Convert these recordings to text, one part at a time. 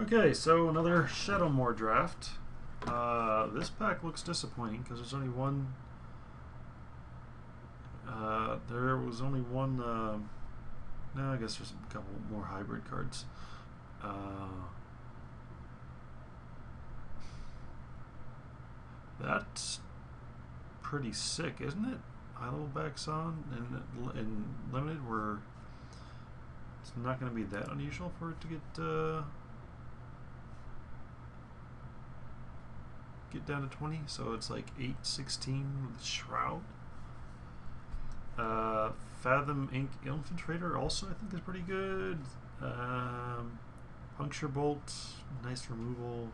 Okay, so another Shadowmoor draft. This pack looks disappointing because there's only one. There was only one. No, I guess there's a couple more hybrid cards. That's pretty sick, isn't it? Idle backs on and limited. Where it's not going to be that unusual for it to get down to 20. So it's like 8/16 with Shroud. Fathom Ink Infiltrator also I think is pretty good. Puncture Bolt, nice removal.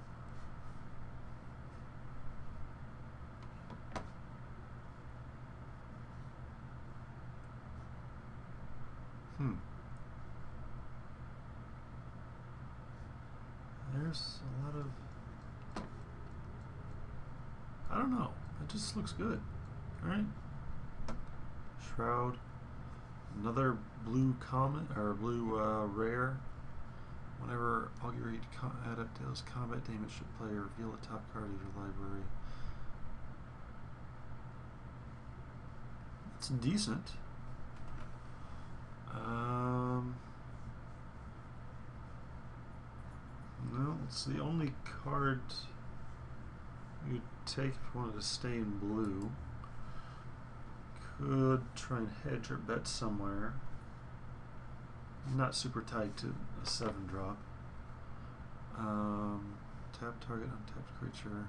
There's a lot of... I don't know. It just looks good. Alright. Shroud. Another blue common, or blue rare. Whenever augury add up deals combat damage to player, reveal the top card of your library. It's decent. No, it's the only card you'd take if you wanted to stay in blue. Could try and hedge or bet somewhere. Not super tied to a 7-drop. Tap target untapped creature.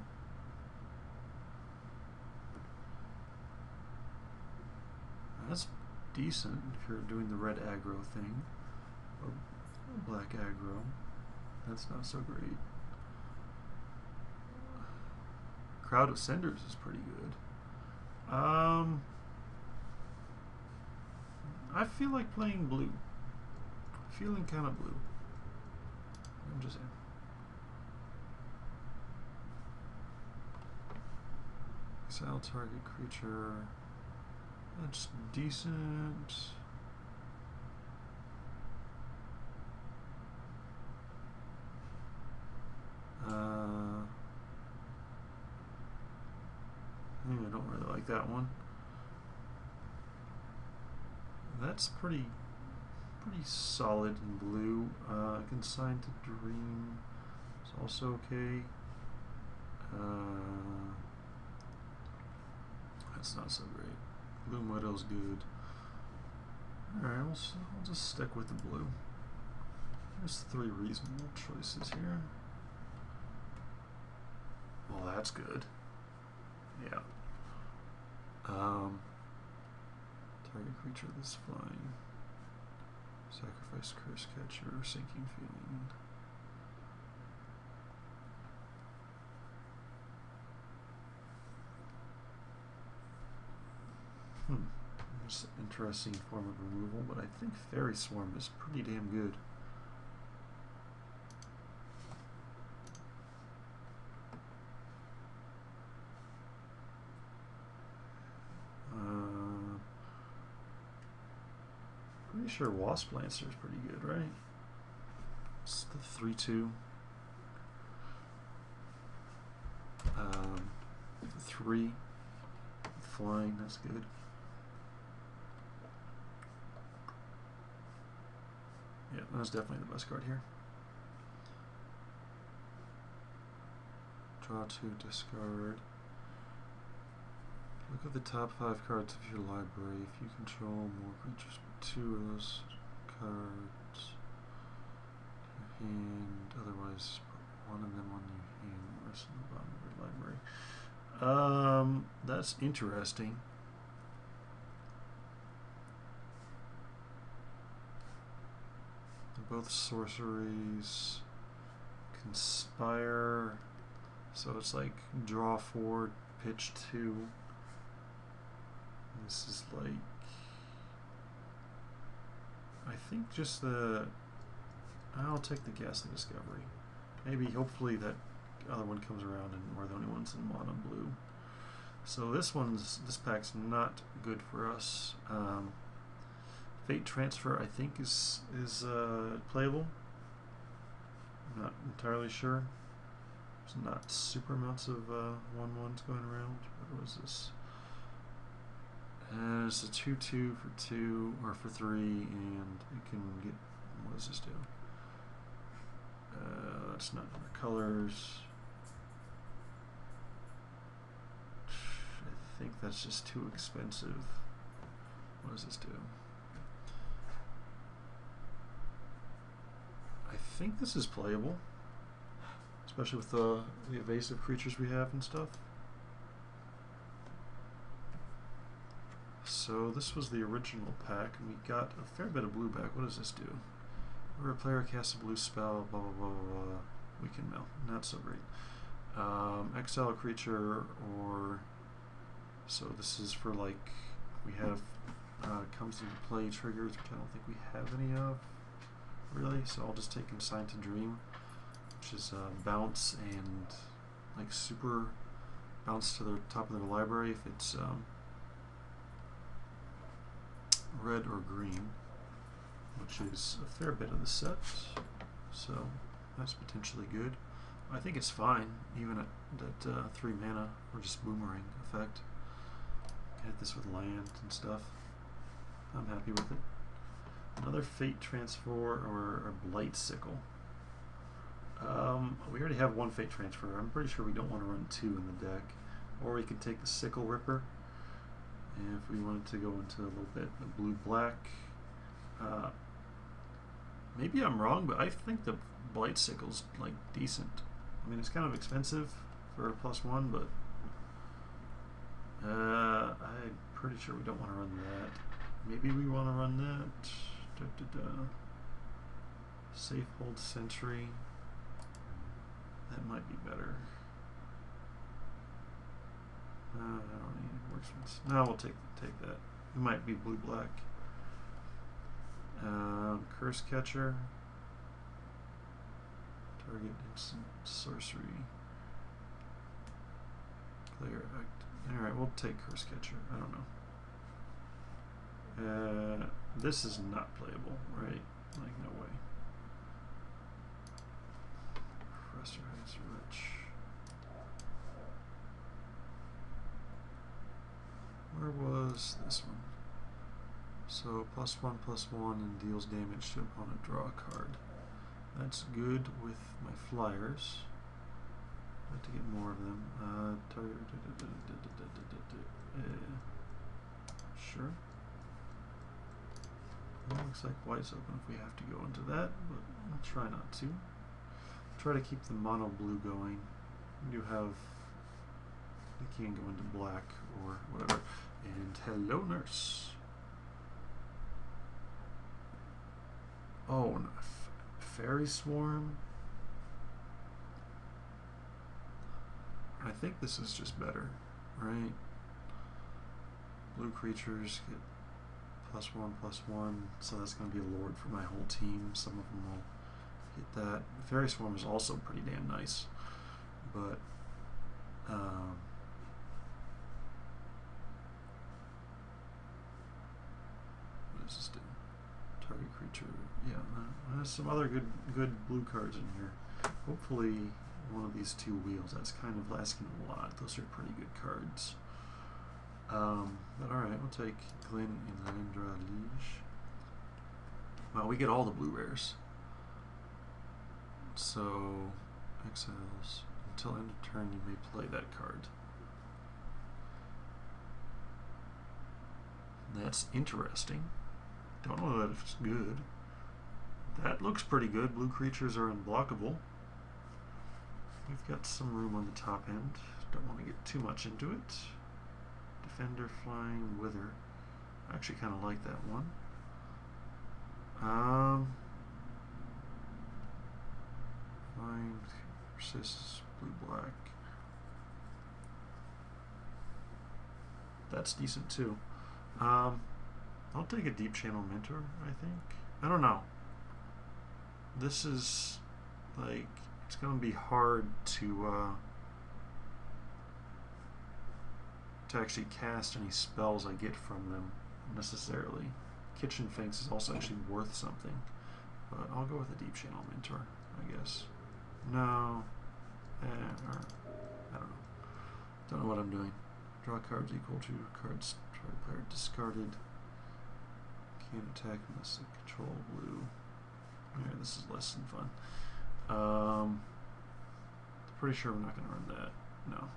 That's decent if you're doing the red aggro thing. Or black aggro. That's not so great. Crowd of Senders is pretty good. I feel like playing blue. Feeling kind of blue. I'm just saying. Exile target creature. That's decent. I don't really like that one. That's pretty solid in blue. Consigned to Dream is also okay. That's not so great. Bloom Widow's good. Alright, we'll just stick with the blue. There's 3 reasonable choices here. Well, that's good. Yeah. Target creature that's flying. Sacrifice Curse Catcher, Sinking Feeling. It's an interesting form of removal, but I think Fairy Swarm is pretty damn good. Pretty sure Wasp Lancer is pretty good, right? It's the 3/2. The 3 flying, that's good. Yeah, that's definitely the best card here. Draw 2, discard. Look at the top 5 cards of your library. If you control more creatures, 2 of those cards in your hand. Otherwise, put 1 of them on your hand, the rest on the bottom of your library. That's interesting. They're both sorceries. Conspire. So it's like draw 4, pitch 2. This is like, I think just the, I'll take the Ghastly Discovery. Maybe, hopefully that other one comes around and we're the only ones in mono blue. So this pack's not good for us. Fate Transfer I think is playable. I'm not entirely sure. There's not super amounts of 1/1s going around. What was this? It's a 2/2 for 2 or for 3, and it can get. What does this do? That's not other colors. I think that's just too expensive. What does this do? I think this is playable, especially with the evasive creatures we have and stuff. So this was the original pack, and we got a fair bit of blue back. What does this do? Where a player casts a blue spell, blah blah blah blah blah. We can mail. Not so great. Exile a creature, or so this is for like we have comes into play triggers, which I don't think we have any of really. So I'll just take Consign to Dream, which is bounce and like super bounce to the top of their library if it's red or green, which is a fair bit of the set, so that's potentially good. I think it's fine, even at that 3 mana, or just boomerang effect. Hit this with land and stuff. I'm happy with it. Another Fate Transfer or a Blight Sickle. We already have 1 Fate Transfer. I'm pretty sure we don't want to run 2 in the deck. Or we could take the Sickle Ripper. And if we wanted to go into a little bit of blue-black, maybe I'm wrong, but I think the Blight Sickle's like decent. I mean, it's kind of expensive for a +1, but I'm pretty sure we don't want to run that. Maybe we want to run that. Safe Hold Sentry. That might be better. I don't need worksmans. No, we'll take that. It might be blue-black. Curse Catcher. Target instant sorcery. Player act. Alright, we'll take Curse Catcher. I don't know. This is not playable, right? Like, no way. Professor Heights Rich. Where was this one? So +1/+1 and deals damage to opponent. Draw a card. That's good with my flyers. I'd like to get more of them. Sure. Well, looks like white's open if we have to go into that, but I'll try not to. Try to keep the mono blue going. We do have. We can go into black or whatever. And hello, nurse. Oh, Fairy Swarm. I think this is just better, right? Blue creatures get +1/+1, so that's going to be a lord for my whole team. Some of them will get that. Fairy Swarm is also pretty damn nice, but what does this do? Target creature. Yeah, there's some other good blue cards in here. Hopefully one of these 2 wheels. That's kind of asking a lot. Those are pretty good cards. But alright, we'll take Glen and Lindra Liege. Well, we get all the blue rares. So, exiles. Until end of turn, you may play that card. That's interesting. Don't know that it's good. That looks pretty good. Blue creatures are unblockable. We've got some room on the top end. Don't want to get too much into it. Defender, Flying, Wither. I actually kind of like that one. Flying, persists, blue-black. That's decent too. I'll take a Deep Channel Mentor, I think. I don't know. This is, like, it's going to be hard to actually cast any spells I get from them, necessarily. Kitchen Finks is also actually worth something. But I'll go with a Deep Channel Mentor, I guess. No. Or, I don't know. Don't know what I'm doing. Draw cards equal to cards target player discarded. Can't attack unless they control blue. Yeah, this is less than fun. Pretty sure we're not going to earn that. No.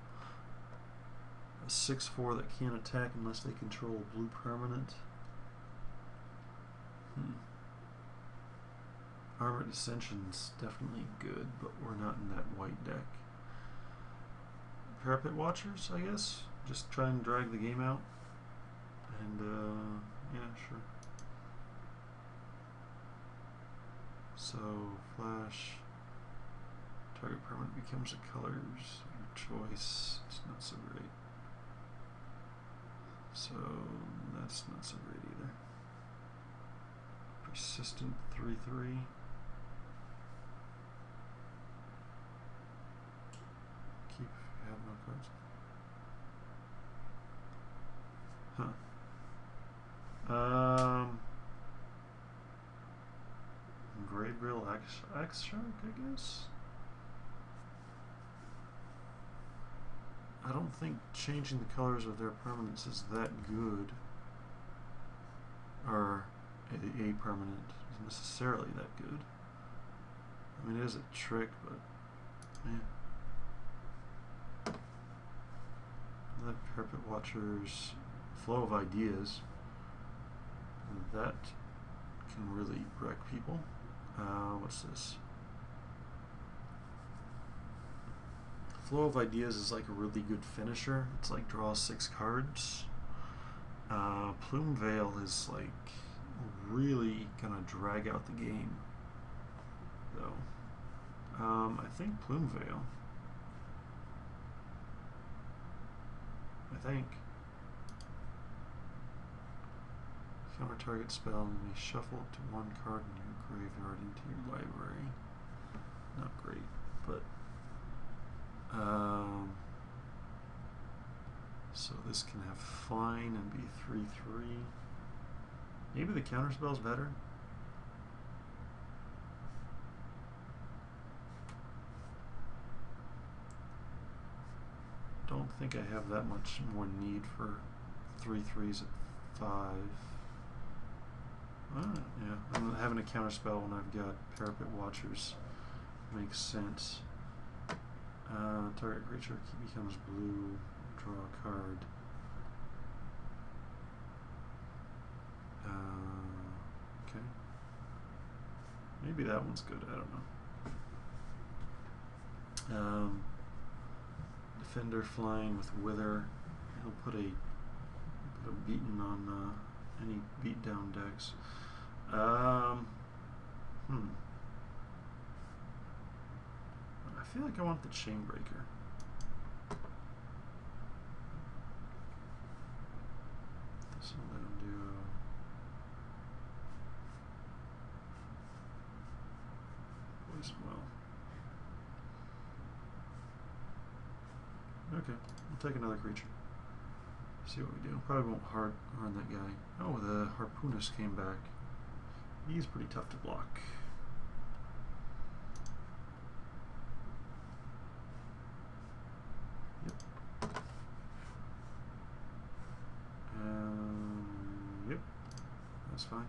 A 6/4 that can't attack unless they control blue permanent. Armored Ascension's definitely good, but we're not in that white deck. Parapet Watchers, I guess. Just try and drag the game out. And, yeah, sure. So, flash. Target permanent becomes the colors of your choice. It's not so great. So, that's not so great either. Persistent 3/3. Keep if you have no cards. Grave Grill Axe Shark, I guess. I don't think changing the colors of their permanents is that good. Or a permanent isn't necessarily that good. I mean, it is a trick, but yeah. The Parapet Watchers, Flow of Ideas, that can really wreck people. What's this? Flow of Ideas is like a really good finisher. It's like draw 6 cards. Plume Veil is like really gonna drag out the game, though. I think Plume Veil. I think. Counter target spell and you may shuffle up to 1 card in your graveyard into your library. Not great, but so this can have fine and be 3/3. Maybe the counter spell's better. Don't think I have that much more need for 3/3s at 5. Yeah, I'm having a counter spell when I've got Parapet Watchers. Makes sense. Target creature becomes blue. Draw a card. Okay. Maybe that one's good. I don't know. Defender flying with Wither. He'll put a beaten on any beatdown decks. I feel like I want the Chainbreaker. This will let him do Poison Well. Okay, we'll take another creature. See what we do. Probably won't hard harm that guy. Oh, the Harpoonist came back. He's pretty tough to block. Yep. Yep. That's fine.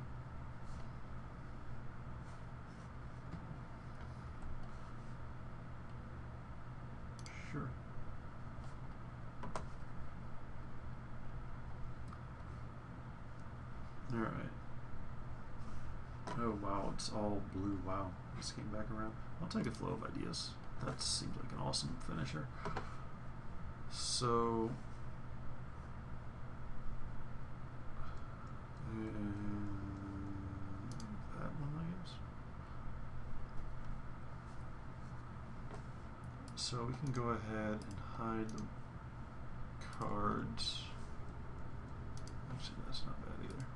Sure. Alright. Oh wow, it's all blue. Wow. This came back around. I'll take a Flow of Ideas. That seems like an awesome finisher. So that one, I guess. So we can go ahead and hide the cards. Actually, that's not bad either.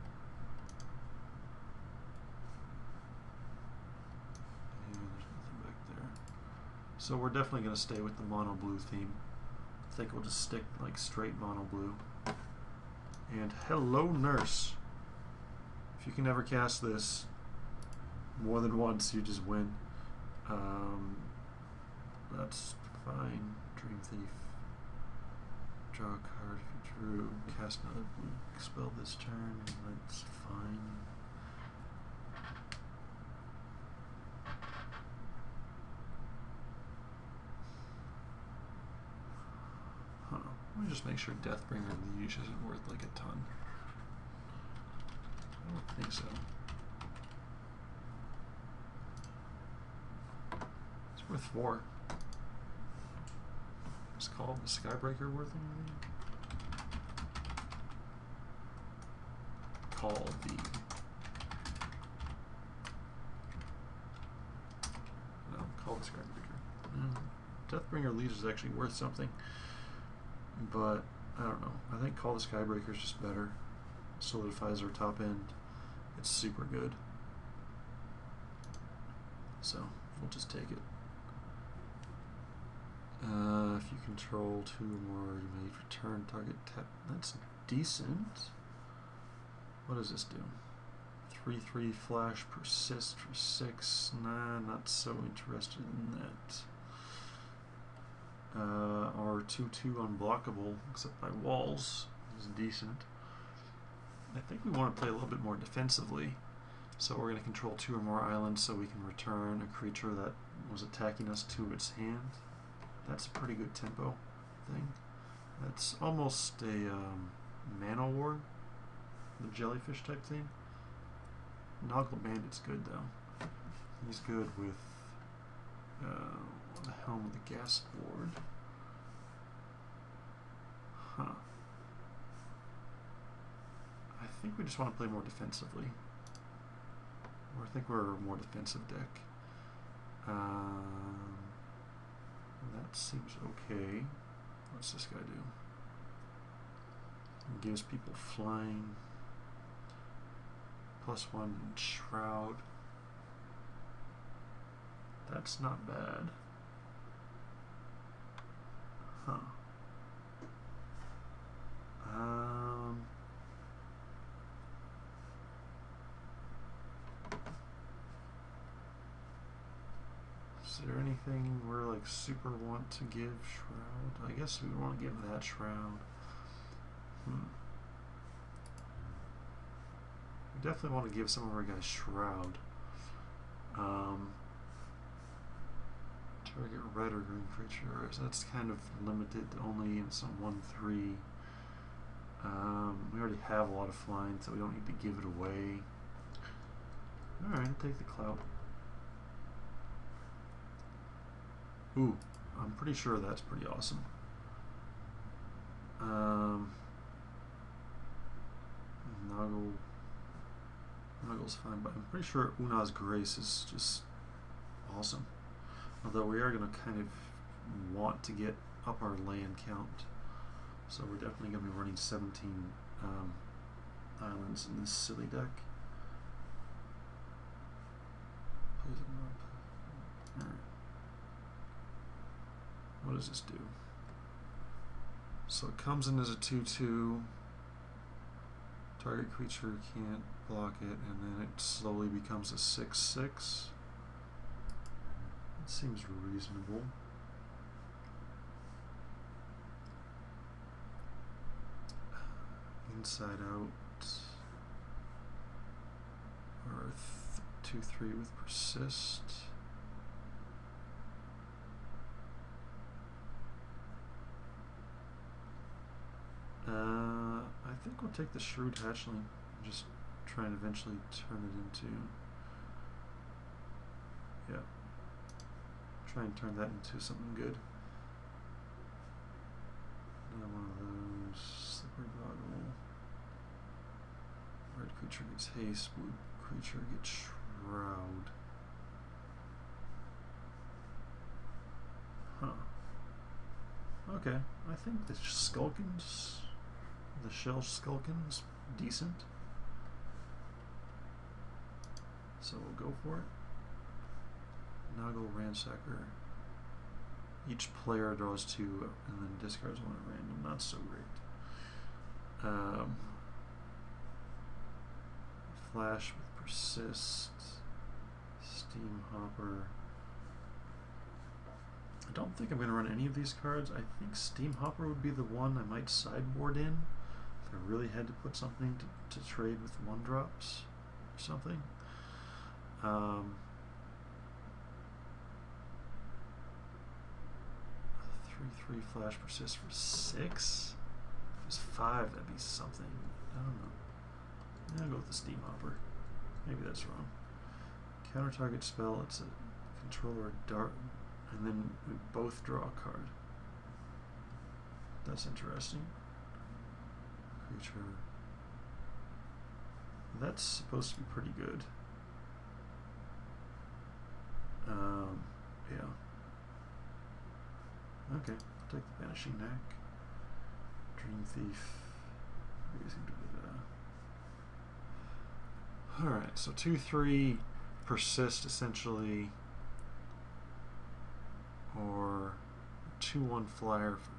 And there's nothing back there. So we're definitely going to stay with the mono blue theme. I think we'll just stick like straight mono blue. And hello, Nurse. If you can ever cast this more than once, you just win. That's fine. Dream Thief. Draw a card if you drew. Cast another blue spell this turn. That's fine. Huh. Let me just make sure Deathbringer Liege isn't worth like a ton. I don't think so. It's worth 4. Is called the Skybreaker worth anything? Call the call the Skybreaker. Deathbringer Liege is actually worth something, but I don't know. I think Call the Skybreaker is just better. Solidifies our top end. It's super good. So we'll just take it. If you control 2 or more, you may return target tap. That's decent. What does this do? 3/3 flash, persist for 6. Nah, not so interested in that. Our 2/2 unblockable, except by walls, is decent. I think we want to play a little bit more defensively. So we're going to control 2 or more islands so we can return a creature that was attacking us to its hand. That's a pretty good tempo thing. That's almost a mana war, the jellyfish type thing. Noggle Bandit's good though. He's good with the Helm of the Gas board. Huh. I think we just want to play more defensively. Or I think we're a more defensive deck. That seems okay. What's this guy do? He gives people flying. +1 Shroud. That's not bad. Huh. Is there anything we're like super want to give Shroud? I guess we want to give that Shroud. We definitely want to give some of our guys Shroud. Target red or green creature. So that's kind of limited only in some 1/3. We already have a lot of flying, so we don't need to give it away. Alright, I'll take the clout. Ooh, I'm pretty sure that's pretty awesome. Nuggle's fine, but I'm pretty sure Una's Grace is just awesome. Although we are going to kind of want to get up our land count. So we're definitely going to be running 17 islands in this silly deck. Alright. What does this do? So it comes in as a 2/2. Target creature can't block it, and then it slowly becomes a 6/6. That seems reasonable. Inside Out. Or 2/3 with Persist. I think we'll take the Shrewd Hatchling and just try and eventually turn it into, try and turn that into something good. Another one of those. Slippery Boggle. Red creature gets haste, blue creature gets Shroud. Huh. Okay, I think the Skulkin's, the Shell Skulkin's decent. So we'll go for it. Noggle Ransacker. Each player draws 2 and then discards 1 at random. Not so great. Flash with Persist. Steam Hopper. I don't think I'm going to run any of these cards. I think Steam Hopper would be the one I might sideboard in if I really had to put something to trade with 1-drops or something. 3/3 flash persist for 6? If it was 5, that'd be something. I don't know. I'll go with the Steam Hopper. Maybe that's wrong. Counter target spell, it's a controller dart, and then we both draw a card. That's interesting. Creature. That's supposed to be pretty good. Yeah. Okay, I'll take the Vanishing Neck. Dream Thief. Alright, so 2/3 persist essentially, or 2/1 flyer for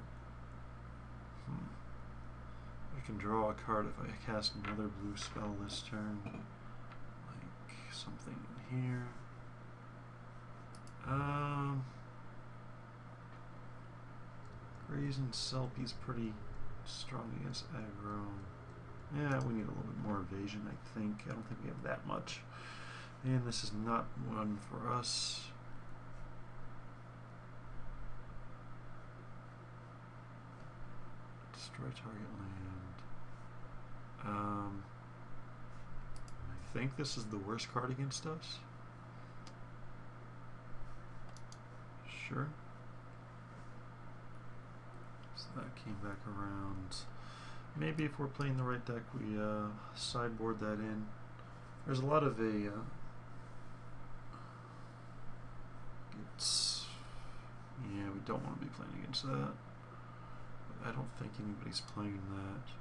I can draw a card if I cast another blue spell this turn. Like something in here. Brazen Selpie's pretty strong against aggro. Yeah, we need a little bit more evasion, I think. I don't think we have that much. And this is not one for us. Destroy target land. I think this is the worst card against us. Sure. So that came back around. Maybe if we're playing the right deck, we sideboard that in. There's a lot of yeah, we don't want to be playing against that. But I don't think anybody's playing that.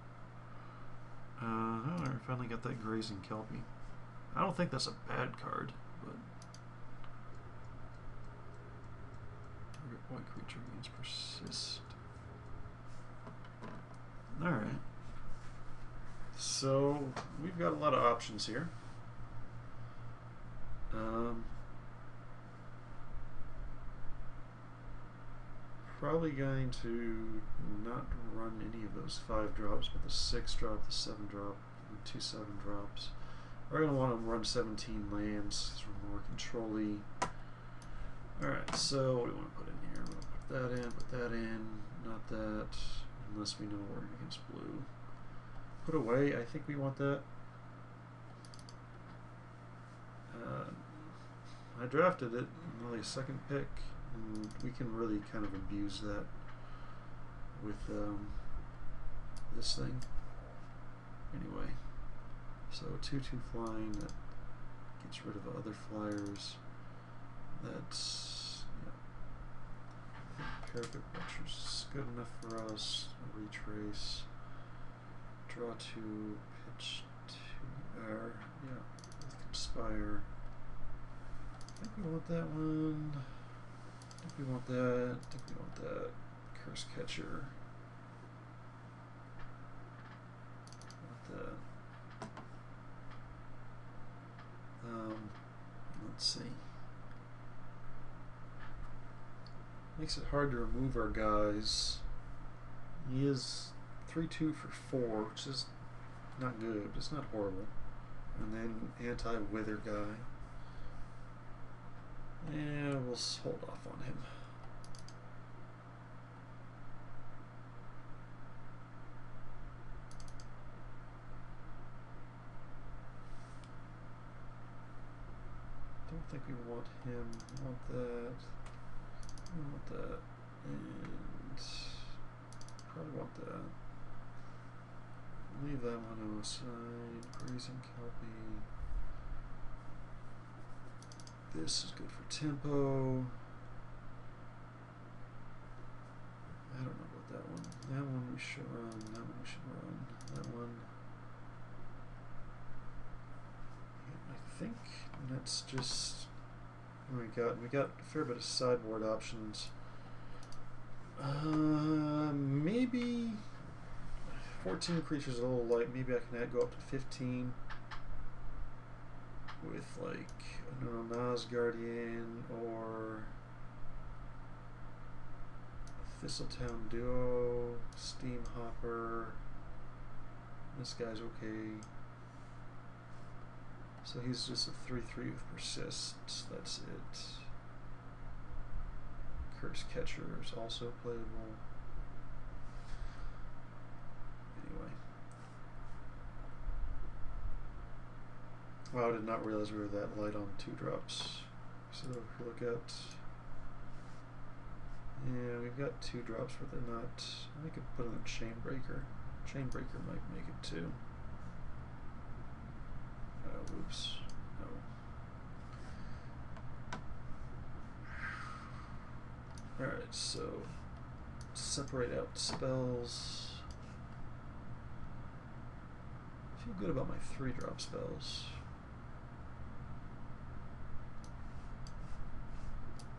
Oh, I finally got that Grazing Kelpie. I don't think that's a bad card, but target white creature gains persist. Alright. So we've got a lot of options here. Probably going to not run any of those 5-drops, but the 6-drop, the 7-drop, and 2 7-drops. We're going to want to run 17 lands because we're more control-y. Alright, so what do we want to put in here? We'll put that in, not that, unless we know we're against blue. Put away, I think we want that. I drafted it, only a 2nd pick, and we can really kind of abuse that with this thing. Anyway, so 2/2 flying, that gets rid of other flyers. That's, yeah. I think Parapet Butcher's is good enough for us. Retrace. Draw 2, pitch 2, yeah, with Conspire. I think we want that one. I think we want that. I think we want that. Curse Catcher. Want that. Let's see. Makes it hard to remove our guys. He is 3/2 for 4, which is not good, but it's not horrible. And then anti-wither guy. Yeah, we'll hold off on him. Don't think we want him. We want that. We want that. And probably want that. Leave that one aside. Grazing Kelpie. This is good for tempo. I don't know about that one. That one we should run. That one we should run. That one. Yeah, I think that's just. We got a fair bit of sideboard options. Maybe 14 creatures is a little light. Maybe I can go up to 15 with, like, I don't know, Nas Guardian or Thistletown Duo, Steam Hopper. This guy's okay. So he's just a 3/3 with Persists. That's it. Curse Catcher is also playable. Anyway. Wow, I did not realize we were that light on 2-drops. So if we look at, yeah, we've got 2 drops, but they're not. I could put in a Chainbreaker. Chainbreaker might make it too. Oops. No. Alright, so separate out spells. I feel good about my 3-drop spells.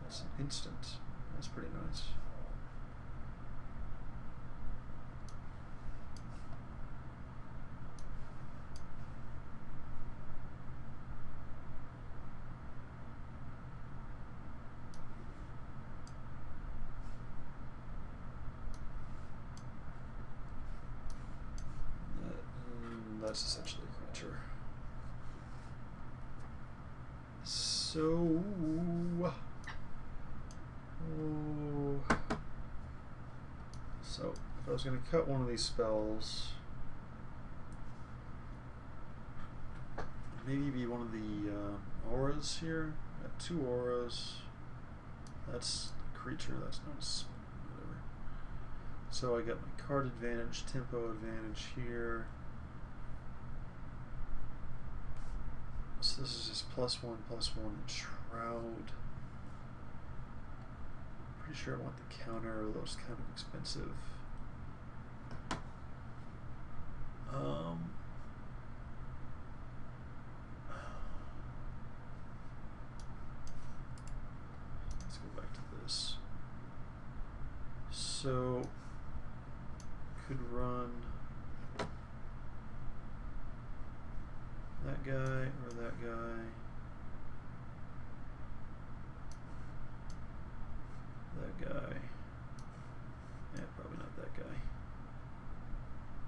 That's an instant. That's pretty nice. That's essentially a creature. So, if I was going to cut one of these spells, maybe be one of the auras here. Got 2 auras. That's a creature. That's not whatever. So I got my card advantage, tempo advantage here. So this is just +1/+1 Shroud. Pretty sure I want the counter, although it's kind of expensive. Let's go back to this. So could run that guy or that guy. That guy. Yeah, probably not that guy.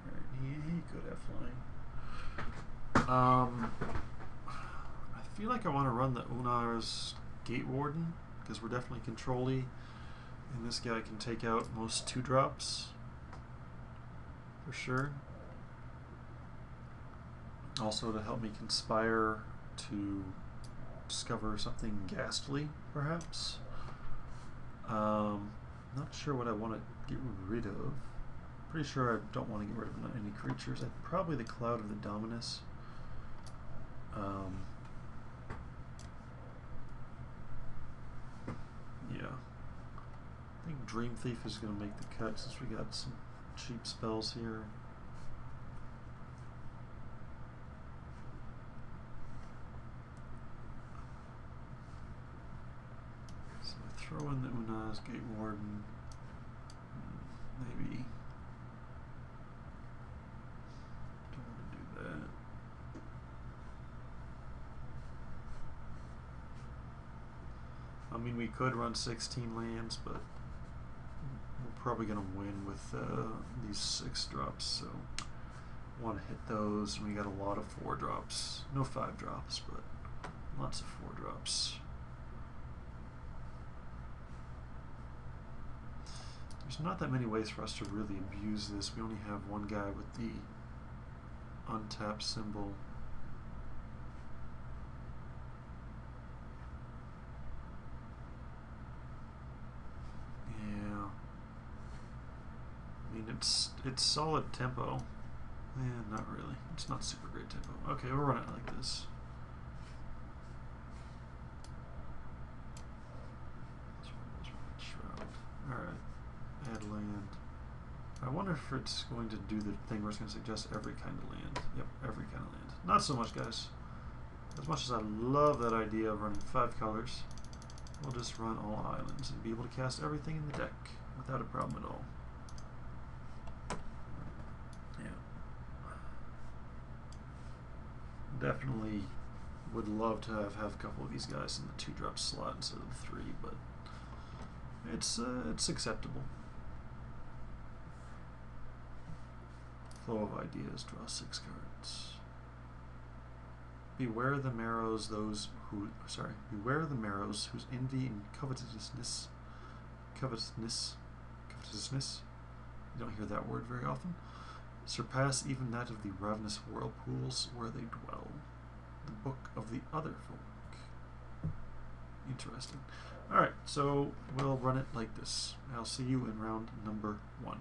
Alright, he could have flying. I feel like I want to run the Unar's Gate Warden, because we're definitely control-y, and this guy can take out most 2-drops. For sure. Also to help me conspire to discover something ghastly, perhaps. Not sure what I want to get rid of. Pretty sure I don't want to get rid of any creatures. Probably the Cloud of the Dominus. Yeah. I think Dream Thief is going to make the cut since we got some cheap spells here. Throw in the Unar's Gate Warden. Maybe. Don't want to do that. I mean, we could run 16 lands, but we're probably going to win with these 6-drops, so want to hit those. And we got a lot of 4-drops. No 5-drops, but lots of 4-drops. There's not that many ways for us to really abuse this. We only have one guy with the untapped symbol. Yeah. I mean, it's solid tempo. Yeah, not really. It's not super great tempo. Okay, we'll run it like this. Shroud. Alright. Add land. I wonder if it's going to do the thing where it's going to suggest every kind of land. Yep, every kind of land. Not so much, guys. As much as I love that idea of running 5 colors, we'll just run all islands and be able to cast everything in the deck without a problem at all. Yeah. Definitely would love to have a couple of these guys in the 2-drop slot instead of the 3, but it's acceptable. Flow of ideas. Draw 6 cards. Beware the marrows beware the marrows whose envy and covetousness, you don't hear that word very often, surpass even that of the ravenous whirlpools where they dwell. The book of the other folk. Interesting. Alright, so we'll run it like this. I'll see you in round number 1.